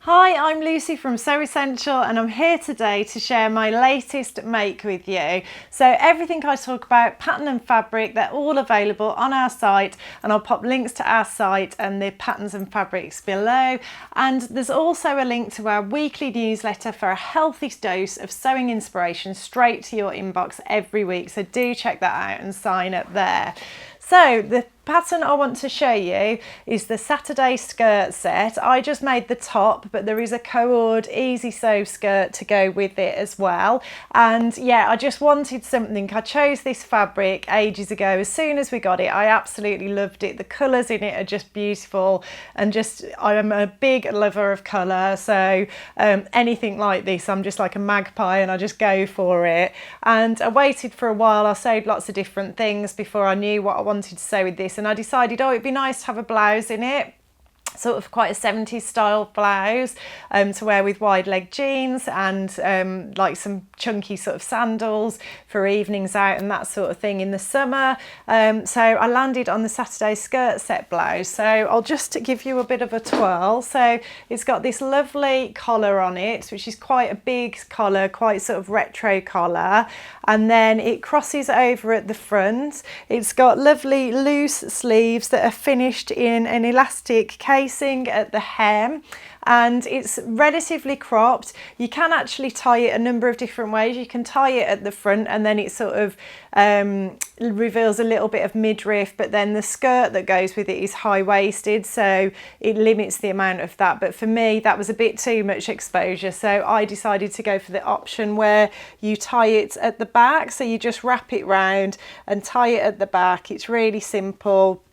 Hi, I'm Lucy from Sew Essential and I'm here today to share my latest make with you. So everything I talk about, pattern and fabric, they're all available on our site, and I'll pop links to our site and the patterns and fabrics below. And there's also a link to our weekly newsletter for a healthy dose of sewing inspiration straight to your inbox every week. So do check that out and sign up there. So the pattern I want to show you is the Saturday skirt set. I just made the top, but there is a cord easy sew skirt to go with it as well. And yeah, I just wanted something. I chose this fabric ages ago. As soon as we got it, I absolutely loved it. The colours in it are just beautiful, and just I'm a big lover of colour, so anything like this, I'm just like a magpie and I just go for it. And I waited for a while. I sewed lots of different things before I knew what I wanted to sew with this, and I decided, oh, it'd be nice to have a blouse in it, sort of quite a 70s style blouse to wear with wide leg jeans and like some chunky sort of sandals for evenings out and that sort of thing in the summer. So I landed on the Saturday skirt set blouse. So I'll just give you a bit of a twirl. So it's got this lovely collar on it, which is quite a big collar, quite sort of retro collar, and then it crosses over at the front. It's got lovely loose sleeves that are finished in an elastic casing at the hem, and it's relatively cropped. You can actually tie it a number of different ways. You can tie it at the front and then it sort of reveals a little bit of midriff, but then the skirt that goes with it is high-waisted, so it limits the amount of that. But for me, that was a bit too much exposure, so I decided to go for the option where you tie it at the back. So you just wrap it round and tie it at the back. It's really simple.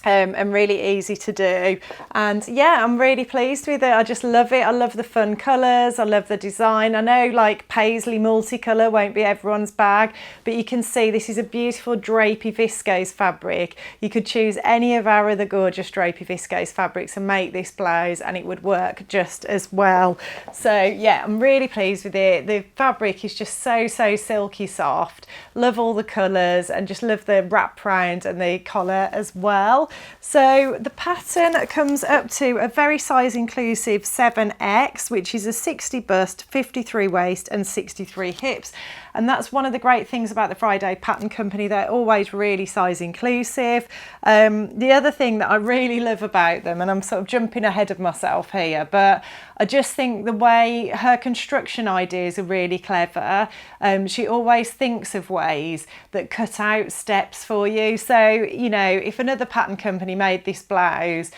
And really easy to do, and yeah, I'm really pleased with it. I just love it. I love the fun colours, I love the design. I know like paisley multicolour won't be everyone's bag, but you can see this is a beautiful drapey viscose fabric. You could choose any of our other gorgeous drapey viscose fabrics and make this blouse and it would work just as well. So yeah, I'm really pleased with it. The fabric is just so silky soft. Love all the colours and just love the wrap round and the collar as well. So the pattern comes up to a very size inclusive 7X, which is a 60 bust, 53 waist and 63 hips. And that's one of the great things about the Friday Pattern Company. They're always really size inclusive. The other thing that I really love about them, and I'm sort of jumping ahead of myself here, but I just think the way her construction ideas are really clever. She always thinks of ways that cut out steps for you. So, you know, if another pattern company made this blouse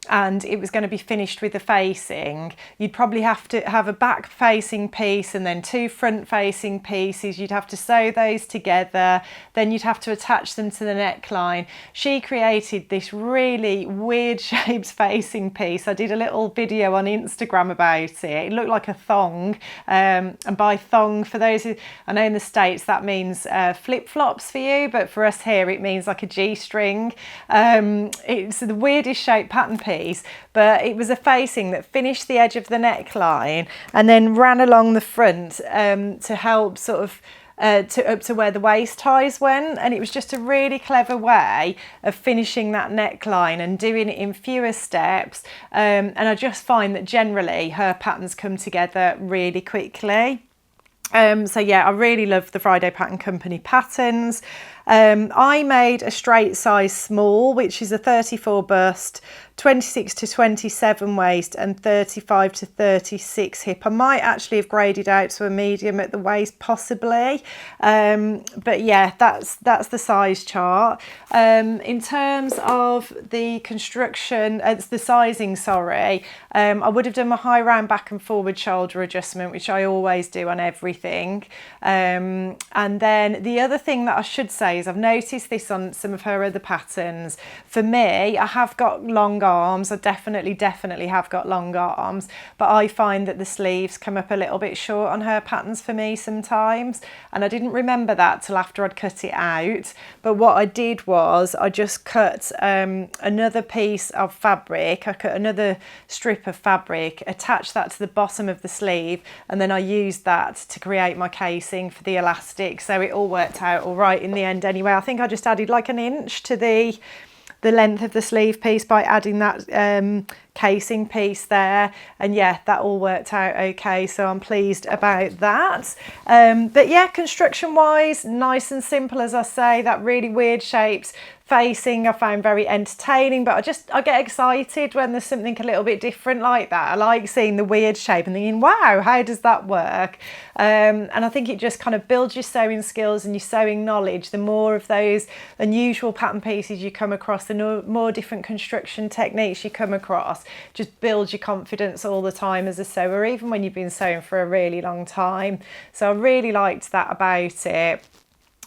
and it was going to be finished with a facing, you'd probably have to have a back facing piece and then two front facing pieces. You'd have to sew those together, then you'd have to attach them to the neckline. She created this really weird shaped facing piece. I did a little video on Instagram about it. It looked like a thong, and by thong, for those who, I know in the States that means flip-flops for you, but for us here it means like a G-string. It's the weirdest shaped pattern piece, but it was a facing that finished the edge of the neckline and then ran along the front to help sort of up to where the waist ties went. And it was just a really clever way of finishing that neckline and doing it in fewer steps. And I just find that generally her patterns come together really quickly. So yeah, I really love the Friday Pattern Company patterns. I made a straight size small, which is a 34 bust, 26 to 27 waist and 35 to 36 hip. I might actually have graded out to a medium at the waist possibly, but yeah, that's the size chart. In terms of the construction, it's the sizing, sorry, I would have done my high round back and forward shoulder adjustment, which I always do on everything. And then the other thing that I should say is I've noticed this on some of her other patterns. For me, I have got long arms. I definitely have got long arms, but I find that the sleeves come up a little bit short on her patterns for me sometimes, and I didn't remember that till after I'd cut it out. But what I did was I just cut another piece of fabric. I cut another strip of fabric, attached that to the bottom of the sleeve, and then I used that to create my casing for the elastic. So it all worked out all right in the end anyway. I think I just added like an inch to the the length of the sleeve piece by adding that casing piece there, and yeah, that all worked out okay, so I'm pleased about that. But yeah, construction wise, nice and simple, as I say. That really weird shapes facing I found very entertaining, but I get excited when there's something a little bit different like that. I like seeing the weird shape and thinking, wow, how does that work? And I think it just kind of builds your sewing skills and your sewing knowledge. The more of those unusual pattern pieces you come across, the more different construction techniques you come across, just builds your confidence all the time as a sewer, even when you've been sewing for a really long time. So I really liked that about it.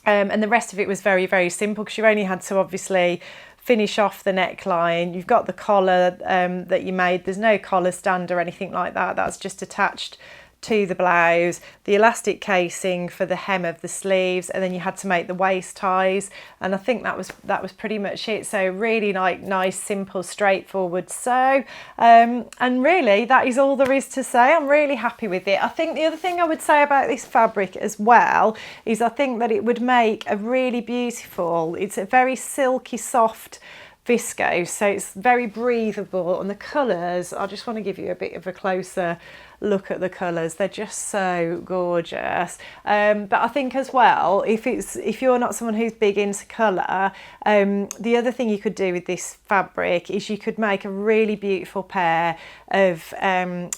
And the rest of it was very, very simple, because you only had to obviously finish off the neckline. You've got the collar that you made. There's no collar stand or anything like that. That's just attached to the blouse, the elastic casing for the hem of the sleeves, and then you had to make the waist ties, and I think that was pretty much it. So really nice, simple, straightforward sew, and really that is all there is to say. I'm really happy with it. I think the other thing I would say about this fabric as well is I think that it would make a really beautiful, it's a very silky, soft viscose, so it's very breathable, and the colours, I just want to give you a bit of a closer look at the colours. They're just so gorgeous. But I think as well, if you're not someone who's big into colour, the other thing you could do with this fabric is you could make a really beautiful pair of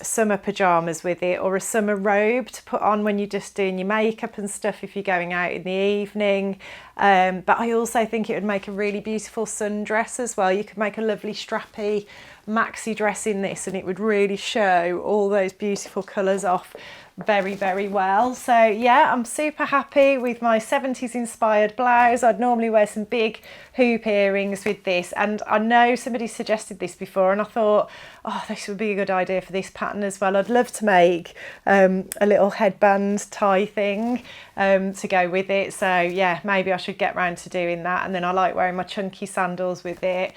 summer pyjamas with it, or a summer robe to put on when you're just doing your makeup and stuff if you're going out in the evening. But I also think it would make a really beautiful sundress as well. You could make a lovely strappy maxi dress in this, and it would really show all those beautiful colours off very, very well. So yeah, I'm super happy with my 70s inspired blouse. I'd normally wear some big hoop earrings with this, and I know somebody suggested this before, and I thought, oh, this would be a good idea for this pattern as well. I'd love to make a little headband tie thing to go with it. So yeah, maybe I should get round to doing that. And then I like wearing my chunky sandals with it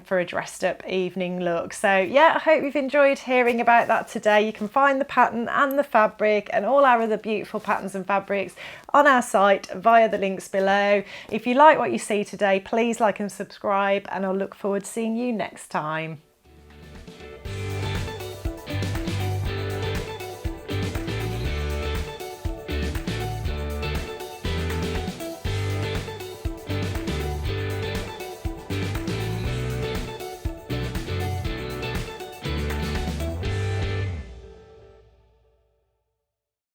for a dressed up evening look. So yeah, I hope you've enjoyed hearing about that today. You can find the pattern and the fabric and all our other beautiful patterns and fabrics on our site via the links below. If you like what you see today, please like and subscribe, and I'll look forward to seeing you next time.